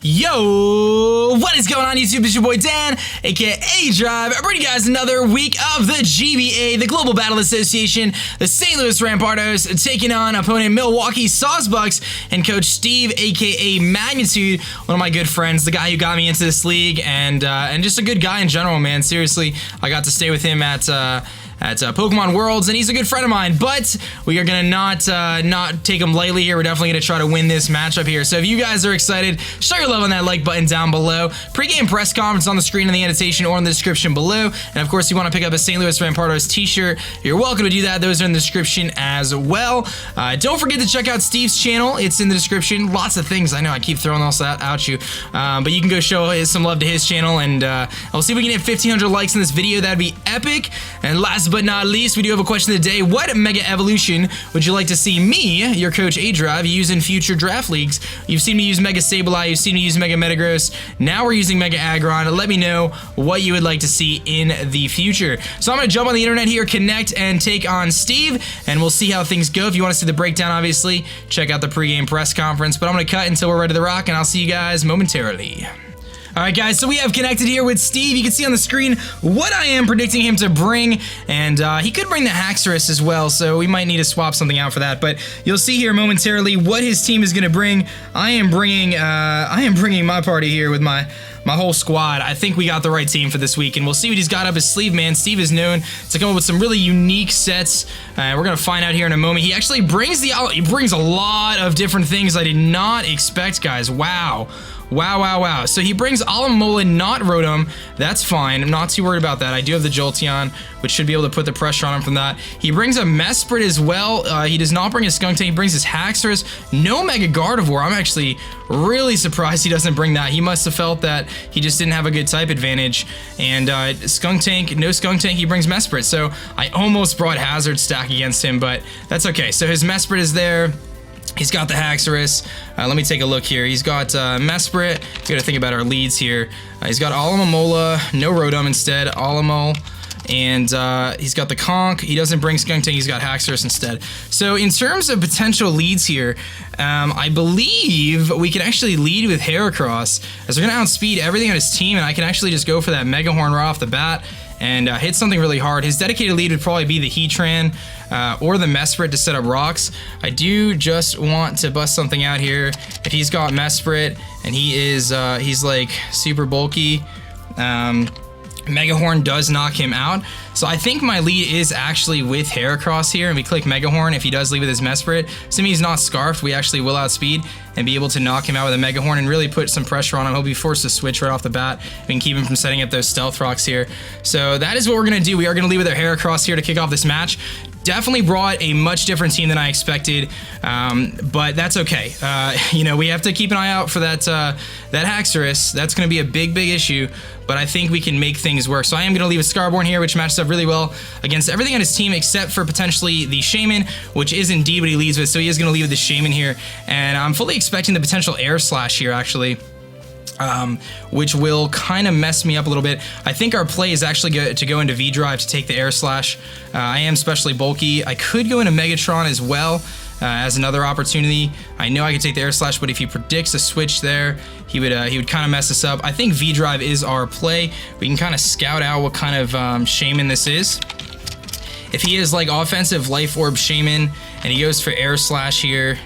Yo, what is going on YouTube? It's your boy Dan, aka aDrive. I bring you guys another week of the GBA, the Global Battle Association, the StL Rampardos taking on opponent Milwaukee Sawsbucks and Coach Steve, aka Magnitude, one of my good friends, the guy who got me into this league, and just a good guy in general, man. Seriously, I got to stay with him at Pokemon Worlds, and he's a good friend of mine, but we are gonna not take him lightly here. We're definitely gonna try to win this matchup here. So if you guys are excited, show your love on that like button down below. Pre-game press conference on the screen in the annotation or in the description below. And of course, you want to pick up a StL Rampardos t-shirt, you're welcome to do that. Those are in the description as well. Don't forget to check out Steve's channel. It's in the description. Lots of things. I know I keep throwing all that at you, but you can go show some love to his channel, and I'll see if we can hit 1,500 likes in this video. That'd be epic. And last but not least, we do have a question of the day. What Mega Evolution would you like to see me, your coach aDrive, use in future draft leagues? You've seen me use Mega Sableye, you've seen me use Mega Metagross, now we're using Mega Aggron. Let me know what you would like to see in the future. So I'm going to jump on the internet here, connect, and take on Steve, and we'll see how things go. If you want to see the breakdown, obviously, check out the pregame press conference, but I'm going to cut until we're ready to rock, and I'll see you guys momentarily. Alright guys, so we have connected here with Steve. You can see on the screen what I am predicting him to bring, and he could bring the Haxorus as well, so we might need to swap something out for that, but you'll see here momentarily what his team is going to bring. I am bringing my party here with my whole squad. I think we got the right team for this week, and we'll see what he's got up his sleeve, man. Steve is known to come up with some really unique sets. We're gonna find out here in a moment. He actually brings a lot of different things I did not expect, guys. Wow. Wow. So he brings Alomola, not Rotom. That's fine. I'm not too worried about that. I do have the Jolteon, which should be able to put the pressure on him from that. He brings a Mesprit as well. He does not bring his Skuntank. He brings his Haxorus. No Mega Gardevoir. I'm actually really surprised he doesn't bring that. He must have felt that he just didn't have a good type advantage. And Skuntank, no Skuntank. He brings Mesprit. So I almost brought Hazard Stack against him, but that's okay. So his Mesprit is there. He's got the Haxorus. Let me take a look here. He's got Mesprit. We gotta think about our leads here. He's got Alomola, no Rotom instead, Alamo. And he's got the Conch. He doesn't bring Skuntank. He's got Haxorus instead. So in terms of potential leads here, I believe we can actually lead with Heracross, as we're gonna outspeed everything on his team, and I can actually just go for that Mega Horn right off the bat and hit something really hard. His dedicated lead would probably be the Heatran or the Mesprit to set up rocks. I do just want to bust something out here. If he's got Mesprit and he's like super bulky, Mega Horn does knock him out. So I think my lead is actually with Heracross here, and we click Mega Horn. If he does leave with his Mesprit, assuming he's not Scarfed, we actually will outspeed and be able to knock him out with a Mega Horn and really put some pressure on him. He'll be forced to switch right off the bat. We can keep him from setting up those Stealth Rocks here. So that is what we're going to do. We are going to leave with our Heracross here to kick off this match. Definitely brought a much different team than I expected, but that's okay. You know, we have to keep an eye out for that Haxorus. That's going to be a big issue, but I think we can make things work. So I am going to leave a Scarborn here, which matches up really well against everything on his team except for potentially the Shaymin, which is indeed what he leads with. So he is going to leave with the Shaymin here, and I'm fully expecting the potential Air Slash here, actually. Which will kind of mess me up a little bit. I think our play is actually to go into V-Drive to take the Air Slash. I am especially bulky. I could go into Megatron as well as another opportunity. I know I could take the Air Slash, but if he predicts a switch there, he would kind of mess us up. I think V-Drive is our play. We can kind of scout out what kind of Shaymin this is. If he is like offensive Life Orb Shaymin and he goes for Air Slash here,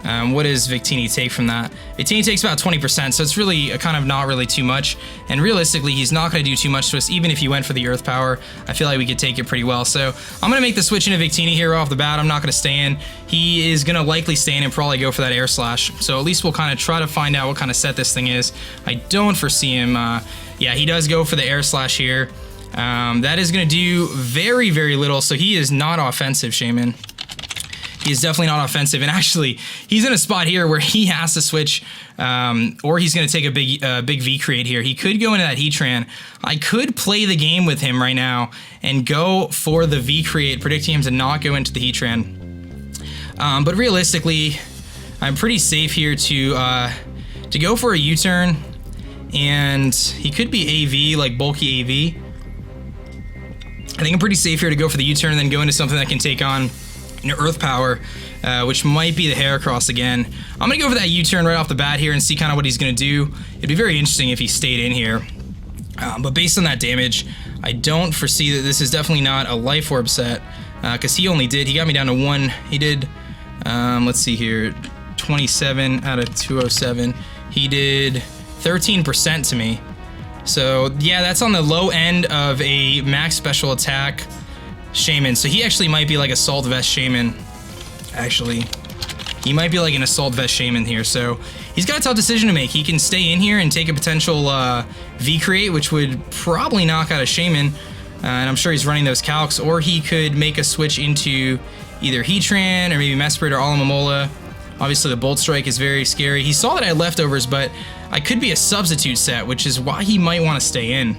what does Victini take from that? Victini takes about 20%, so it's really kind of not really too much. And realistically, he's not going to do too much to us, even if he went for the Earth Power. I feel like we could take it pretty well. So I'm going to make the switch into Victini here off the bat. I'm not going to stay in. He is going to likely stay in and probably go for that Air Slash. So at least we'll kind of try to find out what kind of set this thing is. I don't foresee him. Yeah, he does go for the Air Slash here. That is going to do very little, so he is not offensive, Shaymin. He's definitely not offensive, and actually, he's in a spot here where he has to switch, or he's going to take a big V-Create here. He could go into that Heatran. I could play the game with him right now and go for the V-Create, predicting him to not go into the Heatran. But realistically, I'm pretty safe here to go for a U-turn, and he could be AV, like bulky AV. I think I'm pretty safe here to go for the U-turn and then go into something that can take on Earth Power, which might be the Heracross again. I'm going to go for that U-turn right off the bat here and see kind of what he's going to do. It'd be very interesting if he stayed in here. But based on that damage, I don't foresee that this is definitely not a Life Orb set, because he got me down to 1. He did, let's see here, 27 out of 207. He did 13% to me. So yeah, that's on the low end of a max special attack Shaymin. So he actually might be like Assault Vest Shaymin. Actually, he might be like an Assault Vest Shaymin here. So he's got a tough decision to make. He can stay in here and take a potential V-Create, which would probably knock out a Shaymin. And I'm sure he's running those calcs. Or he could make a switch into either Heatran or maybe Mesprit or Alomomola. Obviously, the Bolt Strike is very scary. He saw that I had leftovers, but I could be a substitute set, which is why he might want to stay in.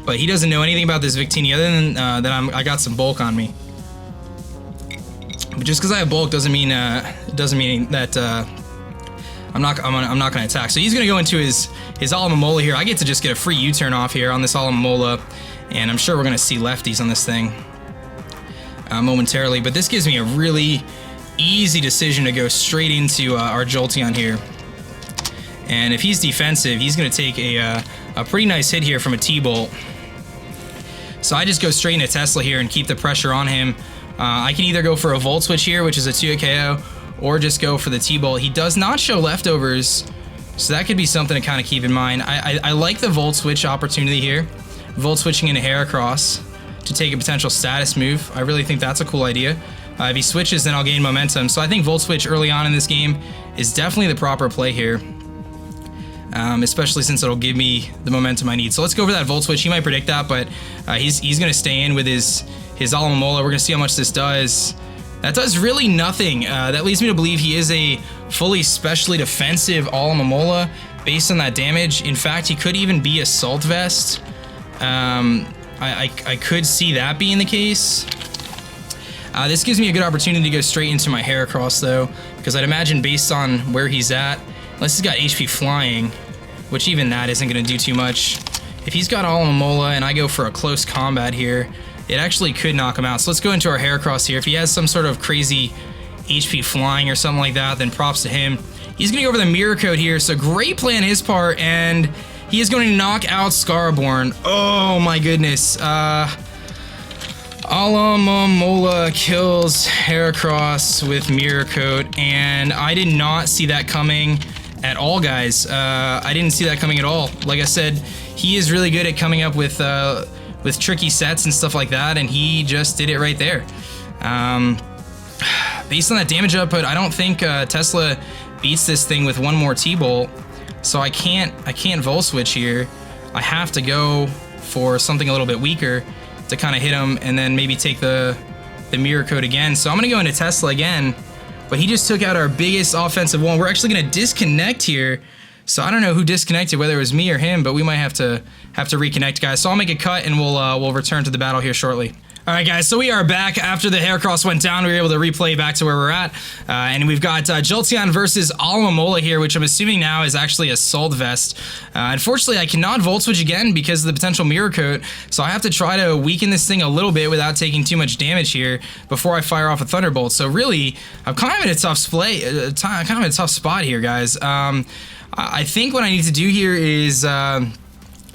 But he doesn't know anything about this Victini other than that I got some bulk on me. But just because I have bulk doesn't mean that I'm not going to attack. So he's going to go into his Alomomola here. I get to just get a free U-turn off here on this Alomomola, and I'm sure we're going to see lefties on this thing momentarily. But this gives me a really easy decision to go straight into our Jolteon here. And if he's defensive, he's going to take a pretty nice hit here from a T-Bolt. So I just go straight into Tesla here and keep the pressure on him. I can either go for a Volt Switch here, which is a 2 KO, or just go for the T-Bolt. He does not show leftovers, so that could be something to kind of keep in mind. I like the Volt Switch opportunity here. Volt Switching into Heracross to take a potential status move. I really think that's a cool idea. If he switches, then I'll gain momentum. So I think Volt Switch early on in this game is definitely the proper play here. Especially since it'll give me the momentum I need. So let's go for that Volt Switch. He might predict that, but he's going to stay in with his Alomomola. We're going to see how much this does. That does really nothing. That leads me to believe he is a fully specially defensive Alomomola based on that damage. In fact, he could even be Assault Vest. I could see that being the case. This gives me a good opportunity to go straight into my Heracross, though, because I'd imagine based on where he's at, unless he's got HP Flying, which even that isn't going to do too much. If he's got Alomomola and I go for a close combat here, it actually could knock him out. So let's go into our Heracross here. If he has some sort of crazy HP Flying or something like that, then props to him. He's going to go over the Mirror Coat here, so great play on his part, and he is going to knock out Scaraborn. Oh my goodness. Alomomola kills Heracross with Mirror Coat, and I did not see that coming at all, guys. I didn't see that coming at all. Like I said, he is really good at coming up with tricky sets and stuff like that, and he just did it right there. Based on that damage output, I don't think Tesla beats this thing with one more T-Bolt, so I can't Volt Switch here. I have to go for something a little bit weaker to kind of hit him and then maybe take the Mirror Coat again. So I'm going to go into Tesla again, but he just took out our biggest offensive one. We're actually going to disconnect here. So I don't know who disconnected, whether it was me or him, but we might have to reconnect, guys. So I'll make a cut and we'll return to the battle here shortly. All right, guys, so we are back after the Heracross went down. We were able to replay back to where we're at, and we've got Jolteon versus Alomomola here, which I'm assuming now is actually Assault Vest. Unfortunately, I cannot Volt Switch again because of the potential Mirror Coat, so I have to try to weaken this thing a little bit without taking too much damage here before I fire off a Thunderbolt. So really, I'm kind of in a tough spot here, guys. I think what I need to do here is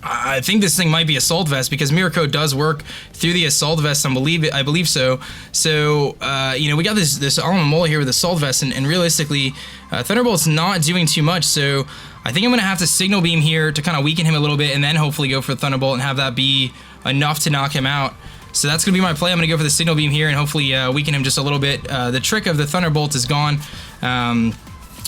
I think this thing might be Assault Vest because Mirror Coat does work through the Assault Vest. I believe so. So you know, we got this Alomomola here with Assault Vest, and realistically, Thunderbolt's not doing too much. So I think I'm gonna have to Signal Beam here to kind of weaken him a little bit, and then hopefully go for Thunderbolt and have that be enough to knock him out. So that's gonna be my play. I'm gonna go for the Signal Beam here and hopefully weaken him just a little bit. The trick of the Thunderbolt is gone.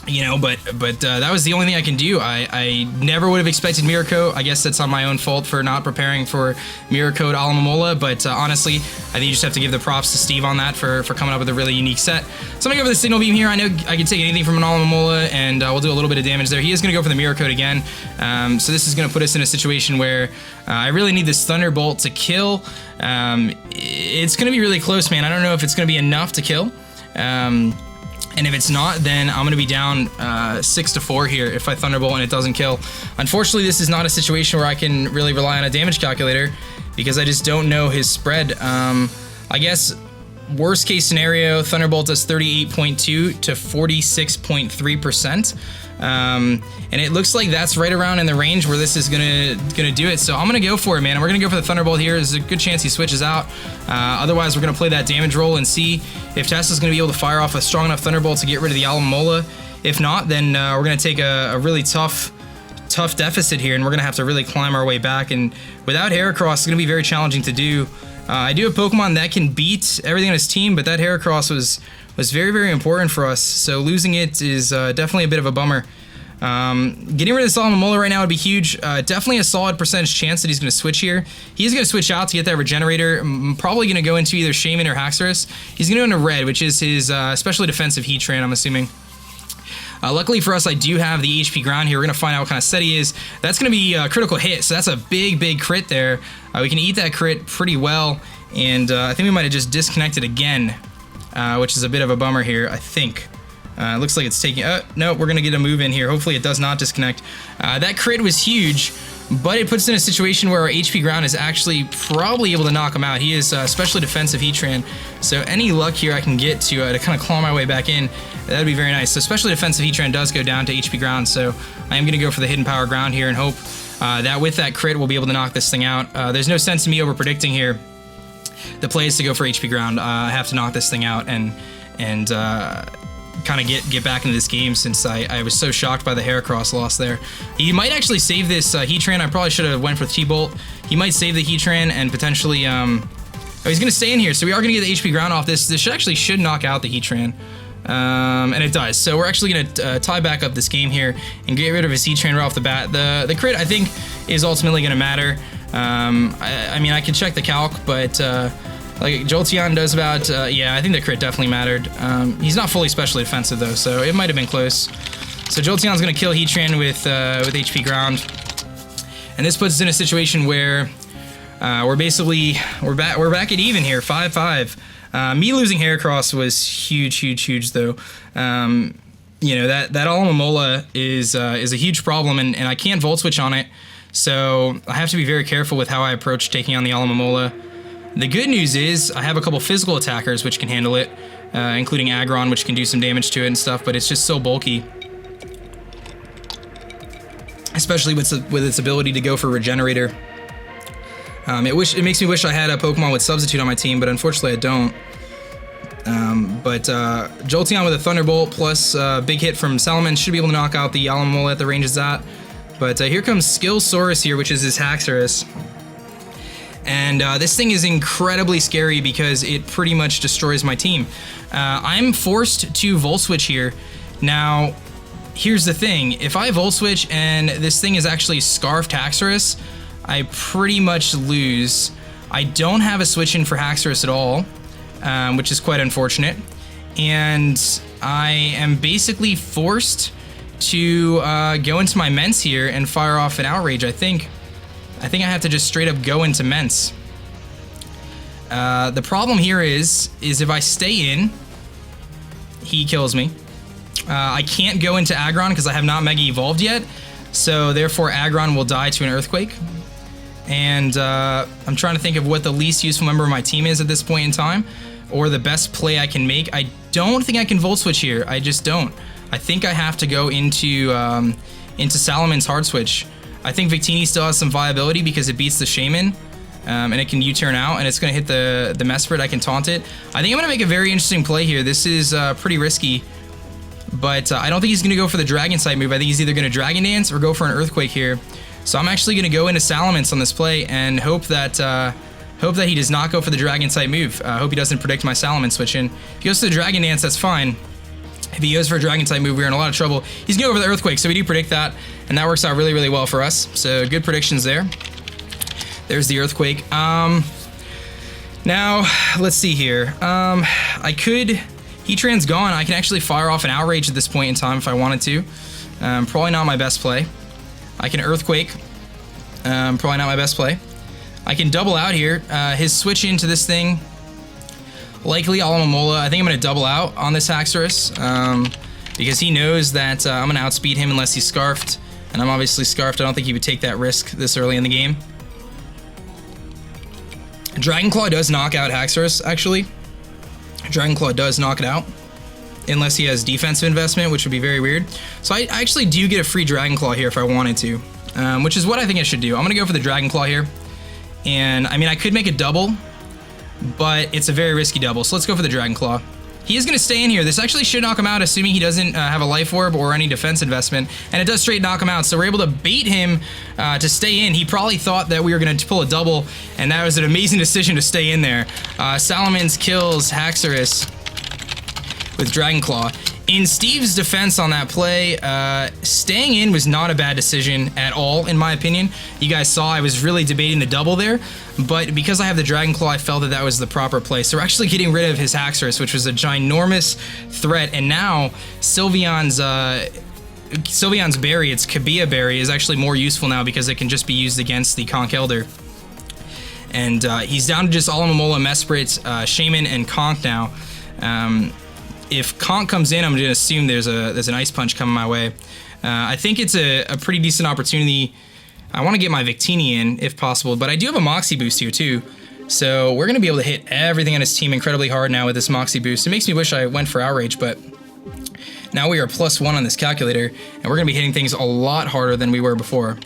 You know, but that was the only thing I can do. I never would have expected Mirror Coat. I guess that's on my own fault for not preparing for Mirror Coat Alomomola, but honestly, I think you just have to give the props to Steve on that for coming up with a really unique set. So I'm gonna go for the Signal Beam here. I know I can take anything from an Alomomola, and we'll do a little bit of damage there. He is gonna go for the Mirror Coat again, so this is gonna put us in a situation where I really need this Thunderbolt to kill. It's gonna be really close, man. I don't know if it's gonna be enough to kill. And if it's not, then I'm going to be down 6-4 here if I Thunderbolt and it doesn't kill. Unfortunately, this is not a situation where I can really rely on a damage calculator because I just don't know his spread. I guess worst case scenario, Thunderbolt does 38.2 to 46.3%. And it looks like that's right around in the range where this is gonna do it. So I'm gonna go for it, man. We're gonna go for the Thunderbolt here. There's a good chance he switches out. Otherwise, we're gonna play that damage roll and see if Tesla's gonna be able to fire off a strong enough Thunderbolt to get rid of the Alomomola. If not, then we're gonna take a really tough deficit here, and we're gonna have to really climb our way back. And without Heracross, it's gonna be very challenging to do. I do have Pokemon that can beat everything on his team, but that Heracross was very, very important for us. So losing it is definitely a bit of a bummer. Getting rid of this Alomomola right now would be huge. Definitely a solid percentage chance that he's going to switch here. He's going to switch out to get that Regenerator. Probably going to go into either Shaymin or Haxorus. He's going to go into Red, which is his especially defensive Heatran, I'm assuming. Luckily for us, I do have the HP ground here. We're going to find out what kind of set he is. That's going to be a critical hit, so that's a big, big crit there. We can eat that crit pretty well, and I think we might have just disconnected again, which is a bit of a bummer here, I think. It looks like it's taking... no, we're going to get a move in here. Hopefully it does not disconnect. That crit was huge, but it puts us in a situation where our HP ground is actually probably able to knock him out. He is especially defensive Heatran, so any luck here I can get to kind of claw my way back in, that would be very nice. So especially defensive Heatran does go down to HP ground, so I am going to go for the hidden power ground here and hope that with that crit we'll be able to knock this thing out. There's no sense in me over predicting here. The play is to go for HP ground. I have to knock this thing out and kind of get back into this game, since I was so shocked by the Heracross loss there. He might actually save this Heatran. I probably should have went for T-Bolt. He might save the Heatran and potentially... oh, he's going to stay in here, so we are going to get the HP ground off this. This should knock out the Heatran. And it does. So we're actually going to tie back up this game here and get rid of his Heatran right off the bat. The crit, I think, is ultimately going to matter. I mean, I can check the calc, but... like Jolteon does about, yeah, I think the crit definitely mattered. He's not fully specially defensive though, so it might have been close. So Jolteon's gonna kill Heatran with HP ground, and this puts us in a situation where we're back at even here, 5-5. Me losing Heracross was huge though. You know, that Alomomola is a huge problem, and I can't Volt Switch on it, so I have to be very careful with how I approach taking on the Alomomola. The good news is I have a couple physical attackers which can handle it, including Aggron, which can do some damage to it and stuff, but it's just so bulky. Especially with its ability to go for Regenerator. It makes me wish I had a Pokemon with Substitute on my team, but unfortunately I don't. Jolteon with a Thunderbolt plus big hit from Salmon should be able to knock out the Alomomola at the range it's at. But here comes Skillsaurus here, which is his Haxorus. And this thing is incredibly scary because it pretty much destroys my team. I'm forced to Volt Switch here. Now, here's the thing. If I Volt Switch and this thing is actually Scarfed Haxorus, I pretty much lose. I don't have a switch in for Haxorus at all, which is quite unfortunate. And I am basically forced to go into my Mence here and fire off an Outrage, I think. I think I have to just straight up go into Mence. The problem here is if I stay in, he kills me. I can't go into Aggron because I have not Mega Evolved yet, so therefore Aggron will die to an Earthquake. And I'm trying to think of what the least useful member of my team is at this point in time, or the best play I can make. I don't think I can Volt Switch here. I just don't. I think I have to go into Salamon's Hard Switch. I think Victini still has some viability because it beats the Shaymin, and it can U-turn out, and it's going to hit the Mesprit. I can taunt it. I think I'm going to make a very interesting play here. This is pretty risky, but I don't think he's going to go for the Dragon type move. I think he's either going to Dragon Dance or go for an Earthquake here. So I'm actually going to go into Salamence on this play and hope that he does not go for the Dragon type move. I hope he doesn't predict my Salamence switch in. If he goes to the Dragon Dance, that's fine. If he goes for a Dragon type move, we're in a lot of trouble. He's going to go for the Earthquake, so we do predict that, and that works out really, really well for us. So good predictions there. There's the Earthquake. Now, let's see here. Heatran's gone. I can actually fire off an Outrage at this point in time if I wanted to. Probably not my best play. I can Earthquake. Probably not my best play. I can double out here. His switch into this thing, likely Alomomola. I think I'm going to double out on this Haxorus because he knows that I'm going to outspeed him unless he's Scarfed. And I'm obviously Scarfed. I don't think he would take that risk this early in the game. Dragon Claw does knock out Haxorus, actually. Dragon Claw does knock it out. Unless he has defensive investment, which would be very weird. So I actually do get a free Dragon Claw here if I wanted to. Which is what I think I should do. I'm going to go for the Dragon Claw here. And, I mean, I could make a double, but it's a very risky double. So let's go for the Dragon Claw. He is going to stay in here. This actually should knock him out, assuming he doesn't have a Life Orb or any defense investment. And it does straight knock him out. So we're able to bait him to stay in. He probably thought that we were going to pull a double, and that was an amazing decision to stay in there. Salamence kills Haxorus with Dragon Claw. In Steve's defense on that play, staying in was not a bad decision at all, in my opinion. You guys saw I was really debating the double there, but because I have the Dragon Claw, I felt that that was the proper play. So we're actually getting rid of his Haxorus, which was a ginormous threat, and now Sylveon's berry, its GBA berry, is actually more useful now because it can just be used against the Conch Elder. And he's down to just Alomomola, Mesprit, Shaymin, and Conch now. If Conch comes in, I'm going to assume there's an Ice Punch coming my way. I think it's a pretty decent opportunity. I want to get my Victini in, if possible, but I do have a Moxie boost here, too. So we're going to be able to hit everything on his team incredibly hard now with this Moxie boost. It makes me wish I went for Outrage, but now we are +1 on this calculator, and we're going to be hitting things a lot harder than we were before.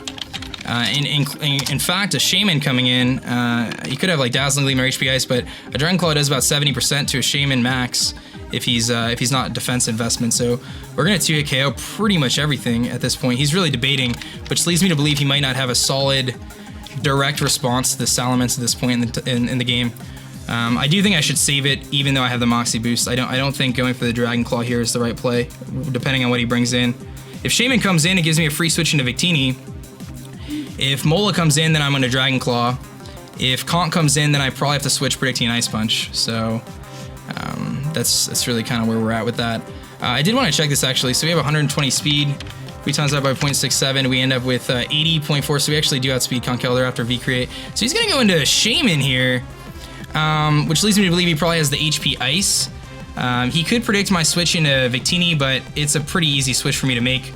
In fact, a Shaymin coming in, you could have like Dazzling Gleam or HP Ice, but a Dragon Claw does about 70% to a Shaymin max if he's not defense investment. So we're gonna 2-hit KO pretty much everything at this point. He's really debating, which leads me to believe he might not have a solid direct response to the Salamence at this point in the game. I do think I should save it, even though I have the Moxie boost. I don't think going for the Dragon Claw here is the right play, depending on what he brings in. If Shaymin comes in, it gives me a free switch into Victini. If Mola comes in, then I'm going to Dragon Claw. If Conch comes in, then I probably have to switch predicting an Ice Punch. So that's really kind of where we're at with that. I did want to check this actually. So we have 120 speed. We times that by 0.67. We end up with 80.4. So we actually do outspeed Conch Elder after V-Create. So he's going to go into Shaymin here, which leads me to believe he probably has the HP Ice. He could predict my switch into Victini, but it's a pretty easy switch for me to make.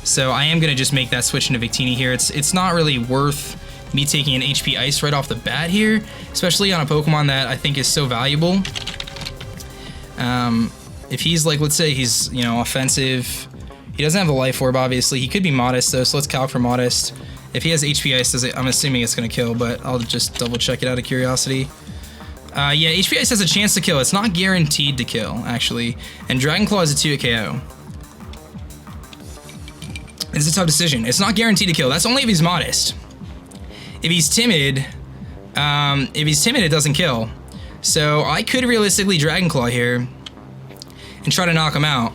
So I am going to just make that switch into Victini here. It's not really worth me taking an HP Ice right off the bat here, especially on a Pokemon that I think is so valuable. If he's like, let's say he's, you know, offensive, he doesn't have the Life Orb, obviously. He could be Modest, though, so let's calc for Modest. If he has HP Ice, I'm assuming it's going to kill, but I'll just double check it out of curiosity. Yeah, HP Ice has a chance to kill. It's not guaranteed to kill, actually. And Dragon Claw is a 2-hit KO. It's a tough decision. It's not guaranteed to kill. That's only if he's Modest. If he's timid, it doesn't kill. So I could realistically Dragon Claw here and try to knock him out.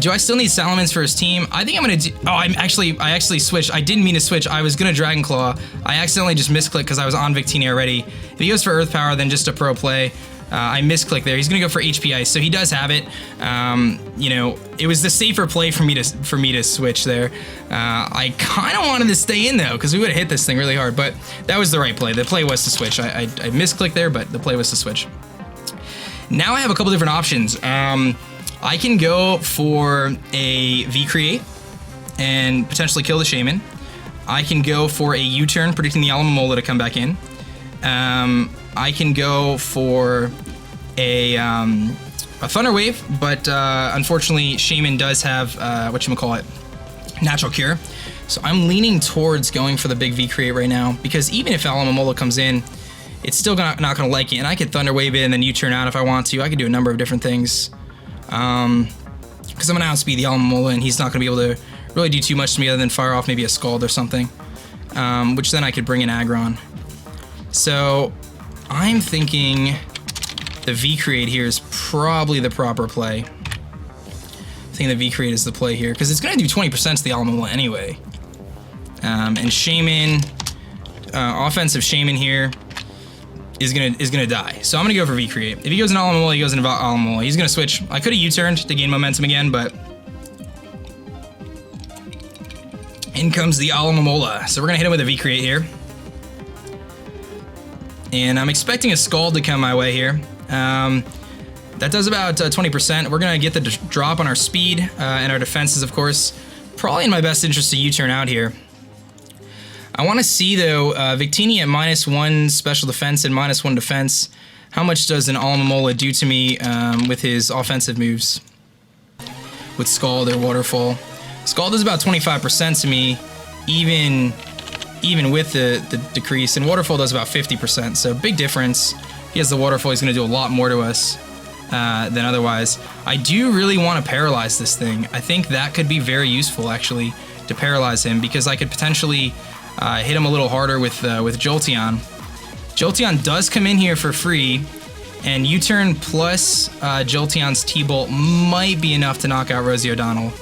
Do I still need Salamence for his team? I think I'm gonna do. Oh, I actually switched. I didn't mean to switch. I was gonna Dragon Claw. I accidentally just misclicked because I was on Victini already. If he goes for Earth Power, then just a pro play. I misclicked there. He's gonna go for HP Ice, so he does have it. You know, it was the safer play for me to switch there. I kind of wanted to stay in though, because we would have hit this thing really hard. But that was the right play. The play was to switch. I misclicked there, but the play was to switch. Now I have a couple different options. I can go for a V-Create and potentially kill the Shaymin. I can go for a U-turn, predicting the Alomomola to come back in. I can go for a Thunder Wave, but unfortunately Shaymin does have Natural Cure. So I'm leaning towards going for the big V-Create right now, because even if Alomomola comes in, it's still not going to like it, and I could Thunder Wave it and then U-turn out if I want to. I could do a number of different things. Because I'm going to outspeed the Alomomola, and he's not going to be able to really do too much to me other than fire off maybe a Scald or something. Which then I could bring in Aggron. So I'm thinking the V-Create here is probably the proper play. I think the V-Create is the play here, because it's going to do 20% to the Alomomola anyway. And Shaymin, offensive Shaymin here, is gonna die. So I'm gonna go for V-Create. If he goes in Alomomola, he goes in Alomomola. He's gonna switch. I could have U-turned to gain momentum again, but in comes the Alomomola. So we're gonna hit him with a V-Create here. And I'm expecting a Scald to come my way here. That does about 20%. We're gonna get the drop on our speed and our defenses, of course. Probably in my best interest to U-turn out here. I want to see, though, Victini at -1 special defense and -1 defense. How much does an Alomomola do to me with his offensive moves? With Scald or Waterfall. Scald does about 25% to me, even with the decrease, and Waterfall does about 50%, so big difference. He has the Waterfall, he's going to do a lot more to us than otherwise. I do really want to paralyze this thing. I think that could be very useful, actually, to paralyze him, because I could potentially hit him a little harder with Jolteon. Jolteon does come in here for free, and U-turn plus Jolteon's T-Bolt might be enough to knock out Rosie O'Donnell.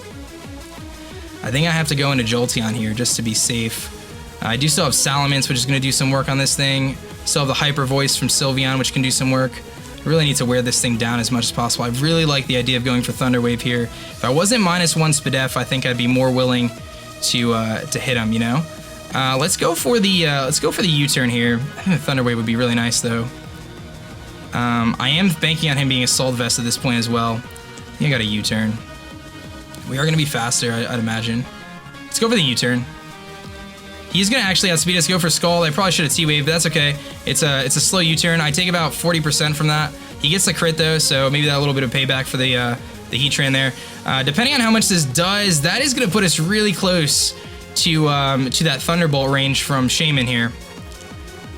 I think I have to go into Jolteon here just to be safe. I do still have Salamence, which is going to do some work on this thing. Still have the Hyper Voice from Sylveon, which can do some work. I really need to wear this thing down as much as possible. I really like the idea of going for Thunder Wave here. If I wasn't -1 Spadef, I think I'd be more willing to hit him, you know? Let's go for the U-turn here. I think the Thunder Wave would be really nice, though. I am banking on him being Assault Vest at this point as well. I think I got a U-turn. We are going to be faster, I'd imagine. Let's go for the U-turn. He's going to actually outspeed us, go for Scald. I probably should have T-Wave, but that's okay. It's a slow U-turn. I take about 40% from that. He gets the crit, though, so maybe that little bit of payback for the Heatran there. Depending on how much this does, that is going to put us really close to that Thunderbolt range from Shaymin here.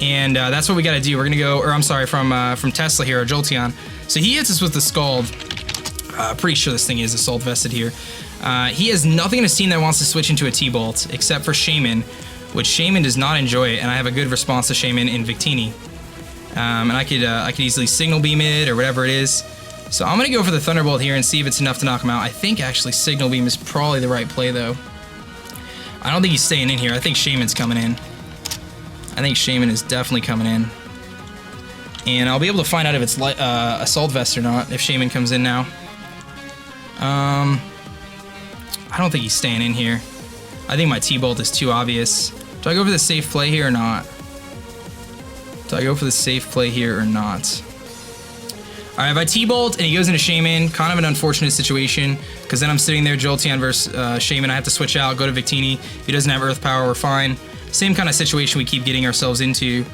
And that's what we got to do. We're going to go, or I'm sorry, from Tesla here, or Jolteon. So he hits us with the Scald. Pretty sure this thing is Assault Vested here. He has nothing in his team that wants to switch into a T-Bolt, except for Shaymin, which Shaymin does not enjoy, and I have a good response to Shaymin in Victini. And I could easily Signal Beam it, or whatever it is. So I'm going to go for the Thunderbolt here and see if it's enough to knock him out. I think, actually, Signal Beam is probably the right play, though. I don't think he's staying in here. I think Shaymin's coming in. I think Shaymin is definitely coming in. And I'll be able to find out if it's Assault Vest or not, if Shaymin comes in now. I don't think he's staying in here. I think my T-Bolt is too obvious. Do I go for the safe play here or not? Do I go for the safe play here or not? Alright, if I T-Bolt and he goes into Shaymin, kind of an unfortunate situation, because then I'm sitting there Jolteon versus Shaymin. I have to switch out, go to Victini. If he doesn't have Earth Power, we're fine. Same kind of situation we keep getting ourselves into.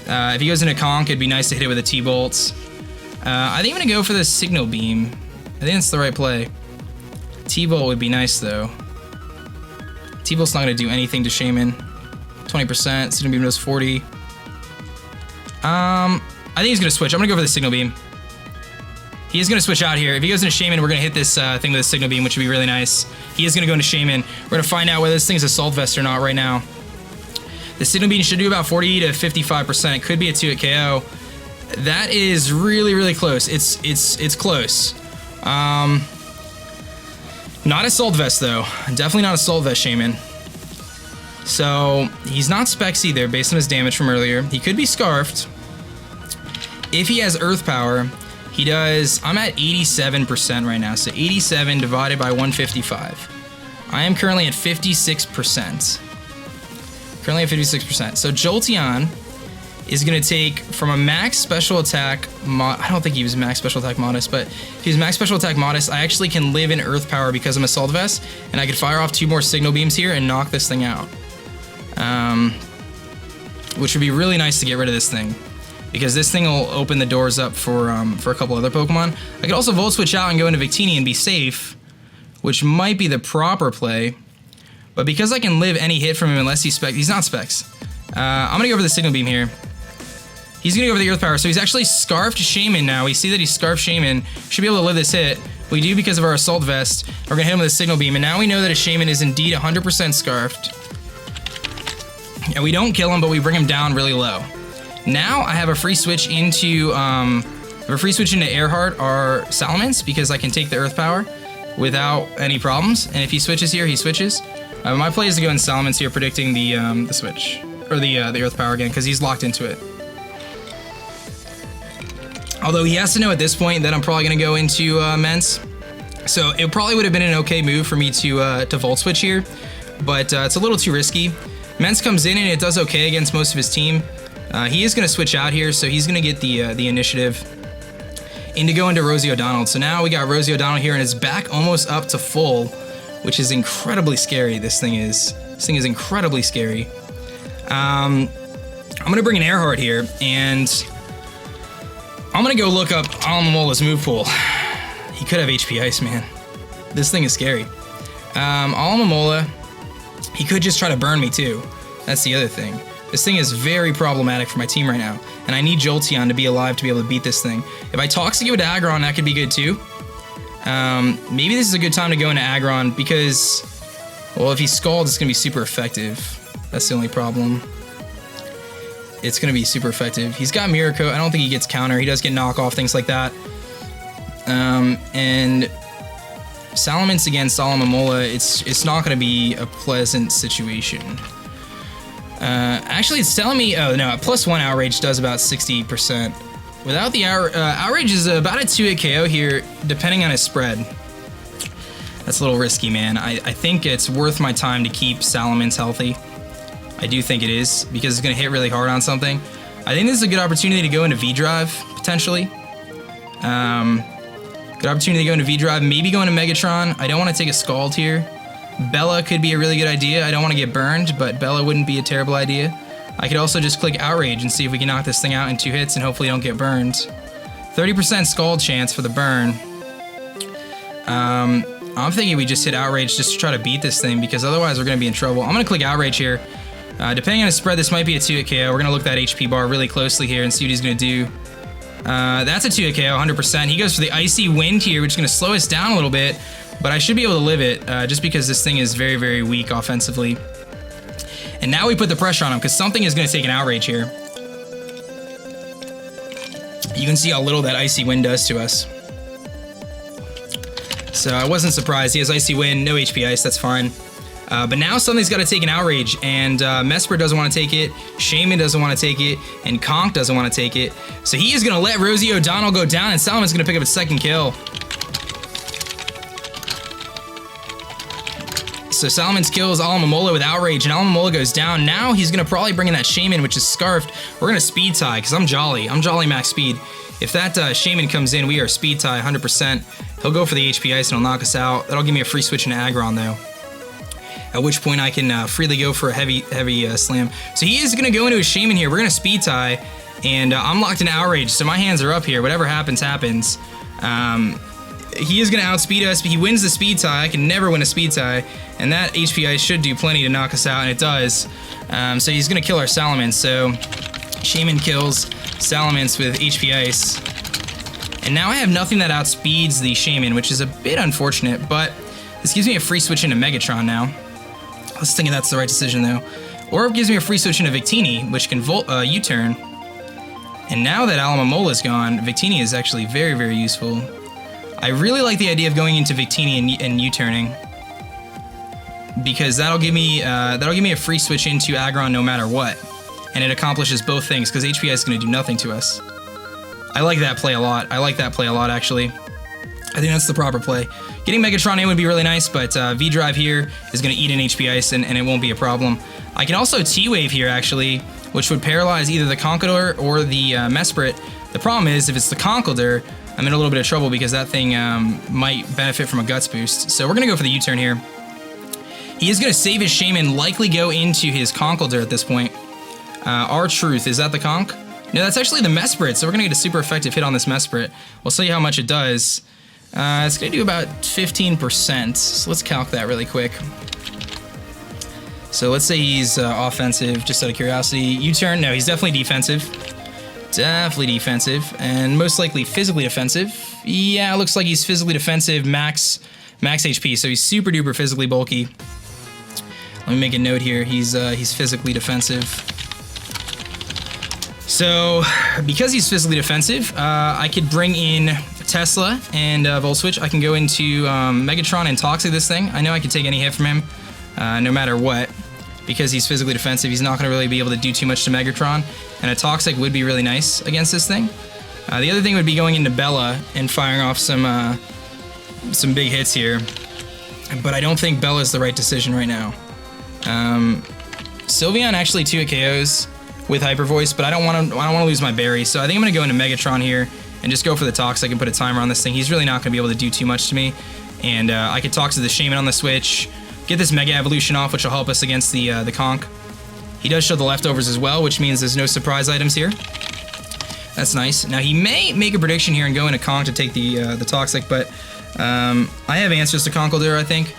If he goes into Conk, it'd be nice to hit it with a T-Bolt. I think I'm going to go for the Signal Beam. I think that's the right play. T-Bolt would be nice, though. T-Bolt's not going to do anything to Shaymin. 20%, Signal Beam does 40. I think he's going to switch. I'm going to go for the Signal Beam. He is going to switch out here. If he goes into Shaymin, we're going to hit this thing with a Signal Beam, which would be really nice. He is going to go into Shaymin. We're going to find out whether this thing's Assault Vest or not right now. The Signal Beam should do about 40 to 55%. It could be a 2-hit KO. That is really, really close. It's close. Not Assault Vest, though. Definitely not Assault Vest, Shaymin. So, he's not Specs either, based on his damage from earlier. He could be Scarfed. If he has Earth Power, he does... I'm at 87% right now, so 87 divided by 155. I am currently at 56%. Currently at 56%. So, Jolteon is going to take from a max special attack... I don't think he was max special attack modest, but if he's max special attack modest, I actually can live in Earth Power because I'm Assault Vest, and I could fire off 2 more Signal Beams here and knock this thing out. Which would be really nice to get rid of this thing, because this thing will open the doors up for a couple other Pokemon. I could also Volt Switch out and go into Victini and be safe, which might be the proper play. But because I can live any hit from him unless he's Specs, he's not Specs. I'm going to go for the Signal Beam here. He's going to go for the Earth Power, so he's actually Scarfed Shaymin now. We see that he's Scarfed Shaymin. Should be able to live this hit. We do because of our Assault Vest. We're going to hit him with a Signal Beam, and now we know that a Shaymin is indeed 100% Scarfed. And we don't kill him, but we bring him down really low. Now I have a free switch into Earhart or Salamence, because I can take the Earth Power without any problems. And if he switches here, he switches. My play is to go in Salamence here, predicting the switch, or the Earth Power again, because he's locked into it. Although he has to know at this point that I'm probably going to go into Mence. So it probably would have been an okay move for me to Volt Switch here, but it's a little too risky. Mence comes in and it does okay against most of his team. He is going to switch out here, so he's going to get the initiative and to go into Rosie O'Donnell. So now we got Rosie O'Donnell here, and it's back almost up to full, which is incredibly scary. This thing is incredibly scary. I'm going to bring an Earhart here, and I'm going to go look up Alamomola's move pool. He could have HP Ice, man. This thing is scary. Alamomola, he could just try to burn me too. That's the other thing. This thing is very problematic for my team right now, and I need Jolteon to be alive to be able to beat this thing. If I Toxic it with Aggron, that could be good too. Maybe this is a good time to go into Aggron because, well, if he Scalds, it's going to be super effective. That's the only problem. It's going to be super effective. He's got Mirror Coat. I don't think he gets counter. He does get knockoff, things like that. And Salamence against Alamomola, it's not going to be a pleasant situation. Actually, it's telling me, oh no, +1 Outrage does about 60%. Without the Outrage is about a 2-hit KO here, depending on his spread. That's a little risky, man. I think it's worth my time to keep Salamence healthy. I do think it is, because it's going to hit really hard on something. I think this is a good opportunity to go into V-Drive, potentially. Good opportunity to go into V-Drive, maybe go into Megatron. I don't want to take a Scald here. Bella could be a really good idea. I don't want to get burned, but Bella wouldn't be a terrible idea. I could also just click Outrage and see if we can knock this thing out in 2 hits and hopefully don't get burned. 30% Scald chance for the burn. I'm thinking we just hit Outrage just to try to beat this thing because otherwise we're going to be in trouble. I'm going to click Outrage here. Depending on his spread, this might be a 2-hit KO. We're going to look that HP bar really closely here and see what he's going to do. That's a 2-hit KO, 100%. He goes for the Icy Wind here, which is going to slow us down a little bit, but I should be able to live it just because this thing is very, very weak offensively. And now we put the pressure on him because something is going to take an Outrage here. You can see how little that Icy Wind does to us. So I wasn't surprised. He has Icy Wind, no HP Ice, that's fine. But now something's got to take an Outrage, and Mesprit doesn't want to take it, Shaymin doesn't want to take it, and Conk doesn't want to take it. So he is going to let Rosie O'Donnell go down, and Salamon's going to pick up a second kill. So Salamence kills Alamomola with Outrage, and Alamomola goes down. Now he's going to probably bring in that Shaymin, which is Scarfed. We're going to Speed Tie, because I'm Jolly. I'm Jolly max speed. If that Shaymin comes in, we are Speed Tie 100%. He'll go for the HP Ice, and he'll knock us out. That'll give me a free switch into Aggron, though. At which point I can freely go for a heavy slam. So he is going to go into a Shaymin here. We're going to Speed Tie, and I'm locked into Outrage, so my hands are up here. Whatever happens, happens. He is going to outspeed us, but he wins the Speed Tie. I can never win a Speed Tie, and that HP Ice should do plenty to knock us out, and it does. So he's going to kill our Salamence. So Shaymin kills Salamence with HP Ice. And now I have nothing that outspeeds the Shaymin, which is a bit unfortunate, but this gives me a free switch into Megatron now. I was thinking that's the right decision, though. Or it gives me a free switch into Victini, which can U-turn. And now that Alamomola is gone, Victini is actually very, very useful. I really like the idea of going into Victini and U-turning, because that'll give me a free switch into Aggron no matter what, and it accomplishes both things because HPI is going to do nothing to us. I like that play a lot. I like that play a lot, actually. I think that's the proper play. Getting Megatron in would be really nice, but V-Drive here is going to eat an HP Ice, and it won't be a problem. I can also T-Wave here, actually, which would paralyze either the Conkeldurr or the Mesprit. The problem is, if it's the Conkeldurr, I'm in a little bit of trouble because that thing might benefit from a Guts boost. So we're going to go for the U-turn here. He is going to save his Shaymin, likely go into his Conkeldurr at this point. R-Truth, is that the Conk? No, that's actually the Mesprit, so we're going to get a super effective hit on this Mesprit. We'll see how much it does. It's going to do about 15%, so let's calc that really quick. So let's say he's offensive, just out of curiosity. U-turn, no, he's definitely defensive. Definitely defensive, and most likely physically defensive. Yeah, it looks like he's physically defensive, max HP, so he's super duper physically bulky. Let me make a note here, he's physically defensive. So, because he's physically defensive, I could bring in Tesla and Volt Switch. I can go into Megatron and Toxic this thing. I know I can take any hit from him, no matter what. Because he's physically defensive, he's not going to really be able to do too much to Megatron, and a Toxic would be really nice against this thing. The other thing would be going into Bella and firing off some big hits here, but I don't think Bella's the right decision right now. Sylveon actually 2-hit KOs with Hyper Voice, but I don't want to lose my berry, so I think I'm going to go into Megatron here and just go for the Toxic and put a timer on this thing. He's really not going to be able to do too much to me, and I could Toxic the Shaymin on the switch. Get this Mega Evolution off, which will help us against the Conk. He does show the leftovers as well, which means there's no surprise items here. That's nice. Now, he may make a prediction here and go into Conk to take the Toxic, but I have answers to Conkeldurr, I think.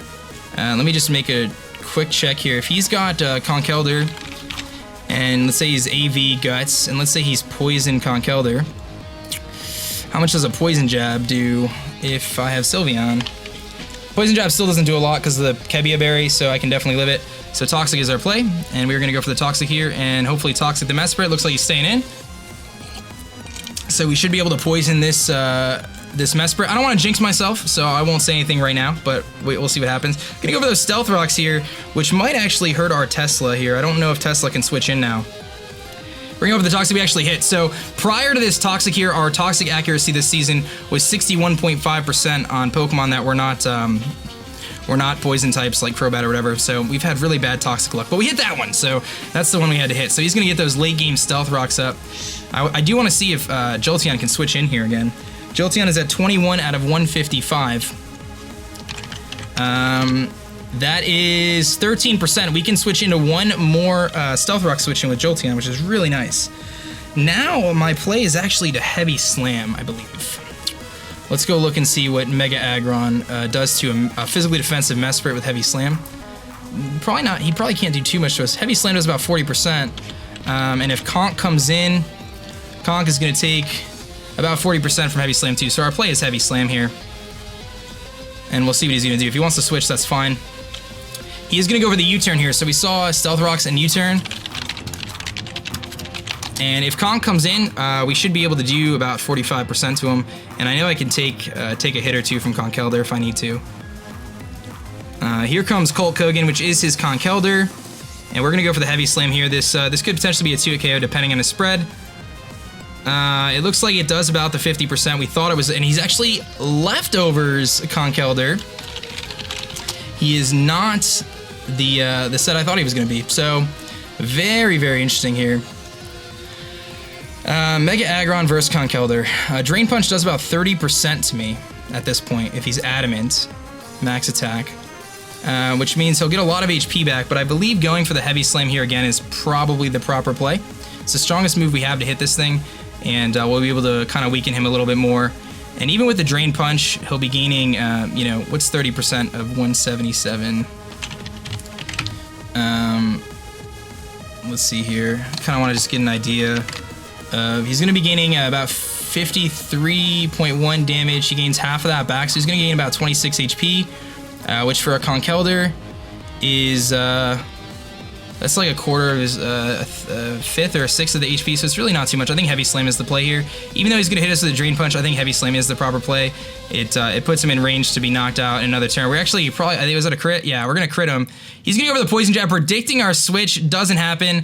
Let me just make a quick check here. If he's got Conkeldurr, and let's say he's AV Guts, and let's say he's Poison Conkeldurr, how much does a Poison Jab do if I have Sylveon? Poison Jab still doesn't do a lot because of the Kebia Berry, so I can definitely live it. So Toxic is our play, and we're going to go for the Toxic here, and hopefully Toxic the Mesprit. Looks like he's staying in. So we should be able to poison this this Mesprit. I don't want to jinx myself, so I won't say anything right now, but we'll see what happens. Gonna go for those Stealth Rocks here, which might actually hurt our Tesla here. I don't know if Tesla can switch in now. Bring over the Toxic we actually hit. So prior to this Toxic here, our Toxic accuracy this season was 61.5% on Pokemon that were not poison types like Crobat or whatever. So we've had really bad Toxic luck, but we hit that one. So that's the one we had to hit. So he's gonna get those late game Stealth Rocks up. I do want to see if Jolteon can switch in here again. Jolteon is at 21 out of 155. That is 13%. We can switch into one more Stealth Rock switch in with Jolteon, which is really nice. Now my play is actually to Heavy Slam, I believe. Let's go look and see what Mega Aggron does to a physically defensive Mesprit with Heavy Slam. Probably not. He probably can't do too much to us. Heavy Slam does about 40%. And if Conk comes in, Conk is going to take about 40% from Heavy Slam too. So our play is Heavy Slam here. And we'll see what he's going to do. If he wants to switch, that's fine. He is going to go for the U-turn here. So we saw Stealth Rocks and U-turn. And if Conk comes in, we should be able to do about 45% to him. And I know I can take a hit or two from Conkeldurr if I need to. Here comes Colt Kogan, which is his Conkeldurr. And we're going to go for the Heavy Slam here. This could potentially be a 2-hit KO depending on his spread. It looks like it does about the 50% we thought it was, and he's actually leftovers Conkeldurr. He is not the set I thought he was going to be. So very, very interesting here. Mega Aggron versus Conkeldurr. Drain Punch does about 30% to me at this point if he's adamant. Max attack. Which means he'll get a lot of HP back, but I believe going for the Heavy Slam here again is probably the proper play. It's the strongest move we have to hit this thing, and we'll be able to kind of weaken him a little bit more. And even with the Drain Punch, he'll be gaining, what's 30% of 177? Let's see here. Kind of want to just get an idea. He's going to be gaining about 53.1 damage. He gains half of that back, so he's going to gain about 26 HP, which for a Conkeldurr is... that's like a quarter of his fifth or a sixth of the HP, so it's really not too much. I think Heavy Slam is the play here. Even though he's going to hit us with a Drain Punch, I think Heavy Slam is the proper play. It puts him in range to be knocked out in another turn. We're actually probably, I think, was that a crit? Yeah, we're going to crit him. He's going to go for the Poison Jab, predicting our switch. Doesn't happen.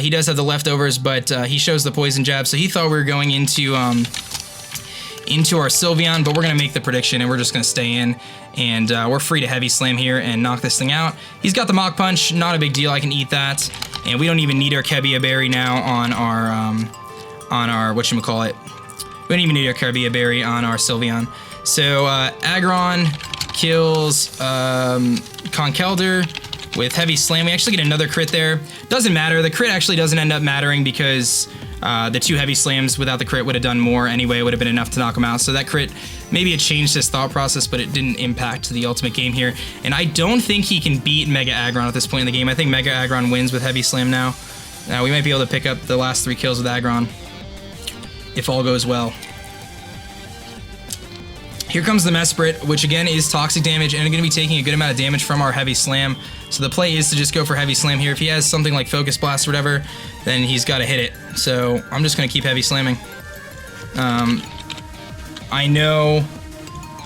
He does have the leftovers, but he shows the Poison Jab, so he thought we were going into our Sylveon, but we're going to make the prediction, and we're just going to stay in. And we're free to Heavy Slam here and knock this thing out. He's got the Mach Punch, not a big deal, I can eat that. And we don't even need our Kebia Berry now on our whatchamacallit. We don't even need our Kebia Berry on our Sylveon. So Aggron kills Conkeldurr with Heavy Slam. We actually get another crit there. Doesn't matter, the crit actually doesn't end up mattering because the two Heavy Slams without the crit would have done more anyway. It would have been enough to knock him out. So that crit, maybe it changed his thought process, but it didn't impact the ultimate game here. And I don't think he can beat Mega Aggron at this point in the game. I think Mega Aggron wins with Heavy Slam now. We might be able to pick up the last 3 kills with Aggron, if all goes well. Here comes the Mesprit, which again is toxic damage and going to be taking a good amount of damage from our Heavy Slam. So the play is to just go for Heavy Slam here. If he has something like Focus Blast or whatever, then he's got to hit it. So I'm just going to keep Heavy Slamming. I know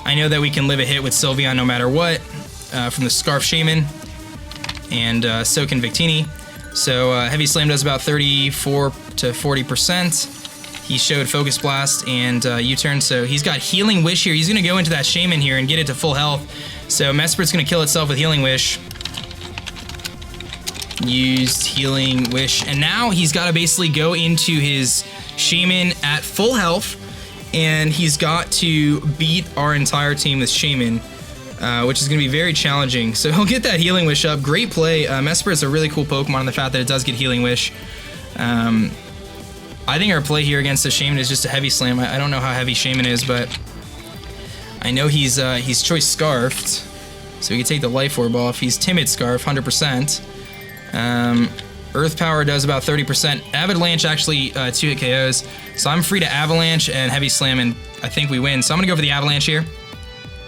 that we can live a hit with Sylveon no matter what from the Scarf Shaymin, and so can Victini. So Heavy Slam does about 34 to 40%. He showed Focus Blast and U-turn, so he's got Healing Wish here. He's going to go into that Shaymin here and get it to full health. So Mesprit's going to kill itself with Healing Wish. Used Healing Wish, and now he's got to basically go into his Shaymin at full health, and he's got to beat our entire team with Shaymin which is going to be very challenging. So he'll get that Healing Wish up. Great play. Mesprit is a really cool Pokemon in the fact that it does get Healing Wish. I think our play here against the Shaymin is just a Heavy Slam. I don't know how heavy Shaymin is, but I know he's Choice Scarfed, so we can take the Life Orb off. He's Timid Scarf, 100%. Earth Power does about 30%. Avalanche actually 2-hit KOs, so I'm free to Avalanche and Heavy Slam, and I think we win. So I'm gonna go for the Avalanche here.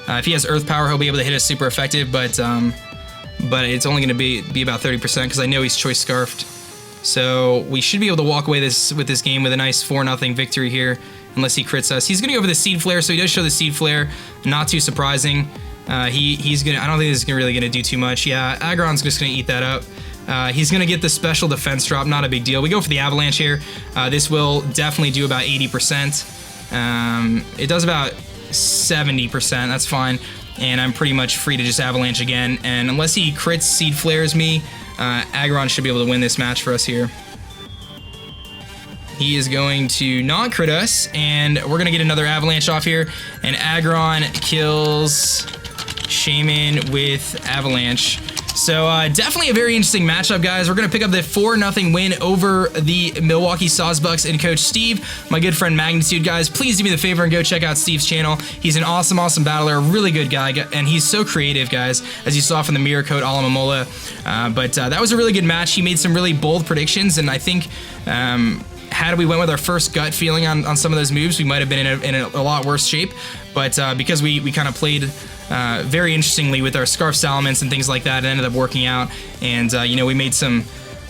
If he has Earth Power, he'll be able to hit us super effective, but it's only gonna be about 30% because I know he's Choice Scarfed. So we should be able to walk away with this game with a nice 4-0 victory here, unless he crits us. He's gonna go for the Seed Flare, so he does show the Seed Flare. Not too surprising. He's gonna. I don't think this is really gonna do too much. Yeah, Aggron's just gonna eat that up. He's gonna get the special defense drop. Not a big deal. We go for the Avalanche here. This will definitely do about 80%. It does about 70%. That's fine. And I'm pretty much free to just Avalanche again. And unless he crits Seed Flares me, Aggron should be able to win this match for us here. He is going to not crit us, and we're going to get another Avalanche off here, and Aggron kills Shaymin with Avalanche. So definitely a very interesting matchup, guys. We're going to pick up the 4-0 win over the Milwaukee Sawsbucks and Coach Steve, my good friend Magnitude, guys. Please do me the favor and go check out Steve's channel. He's an awesome, awesome battler, a really good guy, and he's so creative, guys, as you saw from the Mirror Coat Alamomola. But that was a really good match. He made some really bold predictions, and I think had we went with our first gut feeling on some of those moves, we might have been in a lot worse shape. But because we kind of played very interestingly with our Scarf Salamence and things like that, it ended up working out. And you know, we made some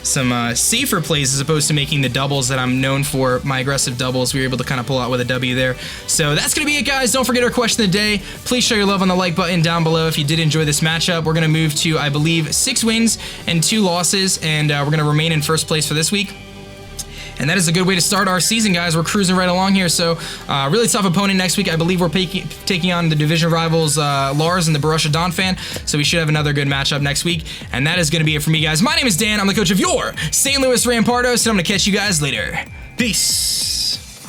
safer plays as opposed to making the doubles that I'm known for, my aggressive doubles. We were able to kind of pull out with a W there. So that's going to be it, guys. Don't forget our question of the day. Please show your love on the like button down below if you did enjoy this matchup. We're going to move to, I believe, 6 wins and 2 losses, and we're going to remain in first place for this week. And that is a good way to start our season, guys. We're cruising right along here. So, really tough opponent next week. I believe we're taking on the division rivals Lars and the Borussia Donphan. So we should have another good matchup next week. And that is going to be it for me, guys. My name is Dan. I'm the coach of your St. Louis Rampardos, and I'm going to catch you guys later. Peace.